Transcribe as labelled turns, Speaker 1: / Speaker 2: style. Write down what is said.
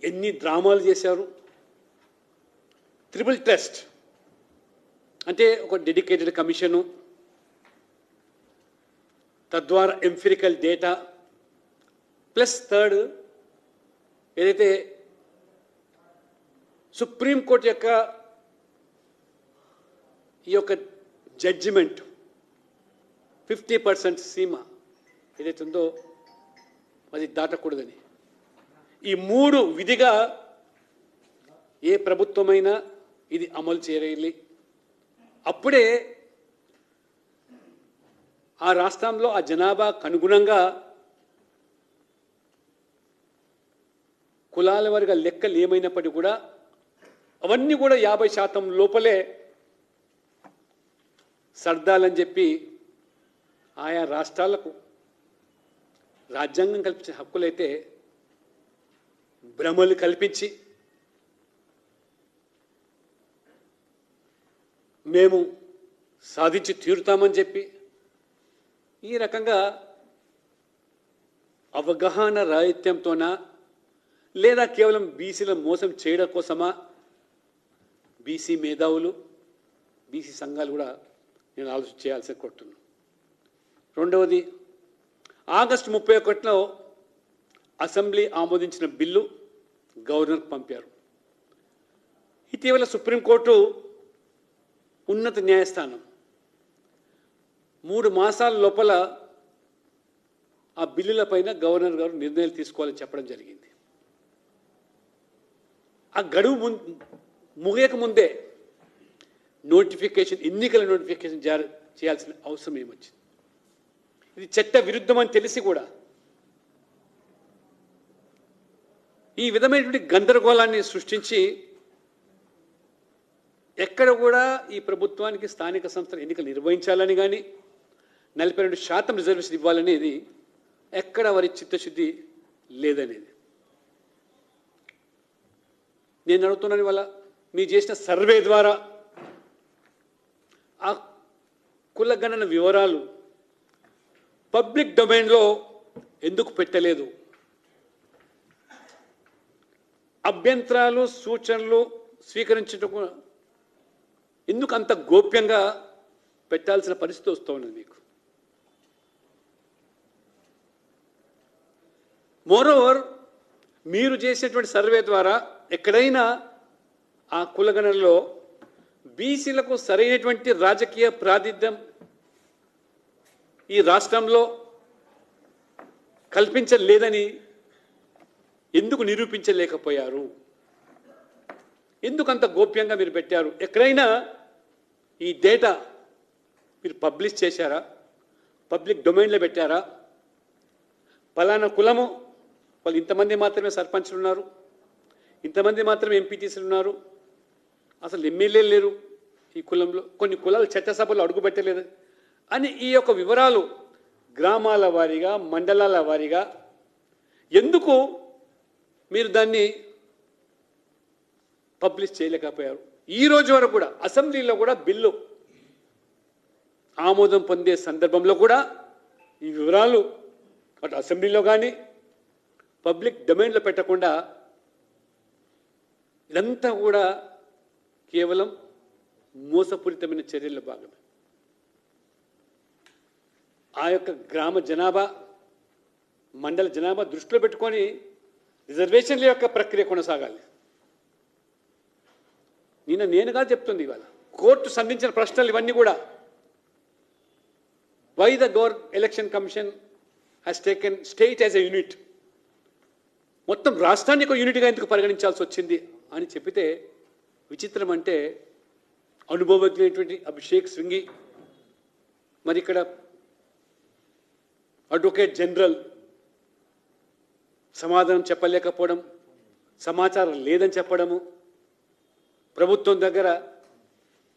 Speaker 1: ఎన్ని డ్రామాలు చేశారు. ట్రిపుల్ టెస్ట్ అంటే ఒక డెడికేటెడ్ కమిషను, తద్వారా ఎంఫిరికల్ డేటా ప్లస్ థర్డ్ ఏదైతే సుప్రీంకోర్టు యొక్క ఈ యొక్క జడ్జిమెంట్ 50% సీమ ఏదైతే ఉందో అది దాటకూడదని, ఈ మూడు విధిగా ఏ ప్రభుత్వమైనా ఇది అమలు చేయాలి. అప్పుడే ఆ రాష్ట్రంలో ఆ జనాభాకు అనుగుణంగా కులాల వర్గ లెక్కలు ఏమైనప్పటికీ కూడా అవన్నీ కూడా 50% లోపలే సర్దాలని చెప్పి ఆయా రాష్ట్రాలకు రాజ్యాంగం కల్పించిన హక్కులైతే భ్రమలు కల్పించి మేము సాధించి తీరుతామని చెప్పి ఈ రకంగా అవగాహన రాహిత్యంతోనా లేదా కేవలం బీసీల మోసం చేయడం కోసమా బీసీ మేధావులు బీసీ సంఘాలు కూడా నేను ఆలోచన చేయాల్సి కోరుతున్నాను. రెండవది, ఆగస్టు 31లో అసెంబ్లీ ఆమోదించిన బిల్లు గవర్నర్కి పంపారు. ఇటీవల సుప్రీంకోర్టు ఉన్నత న్యాయస్థానం 3 మాసాల లోపల ఆ బిల్లుల పైన గవర్నర్ గారు నిర్ణయాలు తీసుకోవాలని చెప్పడం జరిగింది. ఆ గడువు ముగియక ముందే నోటిఫికేషన్, ఎన్నికల నోటిఫికేషన్ జారీ చేయాల్సిన అవసరం ఏమొచ్చింది? ఇది చట్ట విరుద్ధం అని తెలిసి కూడా ఈ విధమైనటువంటి గందరగోళాన్ని సృష్టించి ఎక్కడ కూడా ఈ ప్రభుత్వానికి స్థానిక సంస్థల ఎన్నికలు నిర్వహించాలని కానీ 42% రిజర్వేషన్ ఇవ్వాలనేది ఎక్కడ వారి చిత్తశుద్ధి లేదనేది నేను అడుగుతున్నాను. ఇవాళ మీరు చేసిన సర్వే ద్వారా ఆ కులగణన వివరాలు పబ్లిక్ డొమైన్లో ఎందుకు పెట్టలేదు? అభ్యంతరాలు సూచనలు స్వీకరించటకు ఎందుకు అంత గోప్యంగా పెట్టాల్సిన పరిస్థితి వస్తూ ఉన్నది మీకు? మోరోవర్, మీరు చేసినటువంటి సర్వే ద్వారా ఎక్కడైనా ఆ కులగణనలో బీసీలకు సరైనటువంటి రాజకీయ ప్రాతినిధ్యం ఈ రాష్ట్రంలో కల్పించలేదని ఎందుకు నిరూపించలేకపోయారు? ఎందుకు అంత గోప్యంగా మీరు పెట్టారు? ఎక్కడైనా ఈ డేటా మీరు పబ్లిష్ చేశారా? పబ్లిక్ డొమైన్లో పెట్టారా? పలానా కులము వాళ్ళు ఇంతమంది మాత్రమే సర్పంచ్లు ఉన్నారు, ఇంతమంది మాత్రమే ఎంపీటీసీలు ఉన్నారు, అసలు ఎమ్మెల్యేలు లేరు ఈ కులంలో, కొన్ని కులాలు చట్టసభలో అడుగుపెట్టలేదు అని ఈ యొక్క వివరాలు గ్రామాల వారీగా మండలాల వారీగా ఎందుకు మీరు దాన్ని పబ్లిష్ చేయలేకపోయారు? ఈ రోజు వరకు కూడా అసెంబ్లీలో కూడా బిల్లు ఆమోదం పొందే సందర్భంలో కూడా ఈ వివరాలు అటు అసెంబ్లీలో కానీ పబ్లిక్ డొమైన్లో పెట్టకుండా ఇదంతా కూడా కేవలం మోసపూరితమైన చర్యల్లో భాగమే. ఆ యొక్క గ్రామ జనాభా మండల జనాభా దృష్టిలో పెట్టుకొని రిజర్వేషన్ల యొక్క ప్రక్రియ కొనసాగాలి. నేనుగా చెప్తుంది ఇవాళ కోర్టు సంధించిన ప్రశ్నలు ఇవన్నీ కూడా why the election commission has taken state as a unit, మొత్తం రాష్ట్రాన్ని ఒక యూనిట్గా ఎందుకు పరిగణించాల్సి వచ్చింది అని చెప్పితే విచిత్రం. అంటే అనుభవజ్ఞులైనటువంటి అభిషేక్ సింఘి, మరి ఇక్కడ అడ్వకేట్ జనరల్ సమాధానం చెప్పలేకపోవడం, సమాచారం లేదని చెప్పడము, ప్రభుత్వం దగ్గర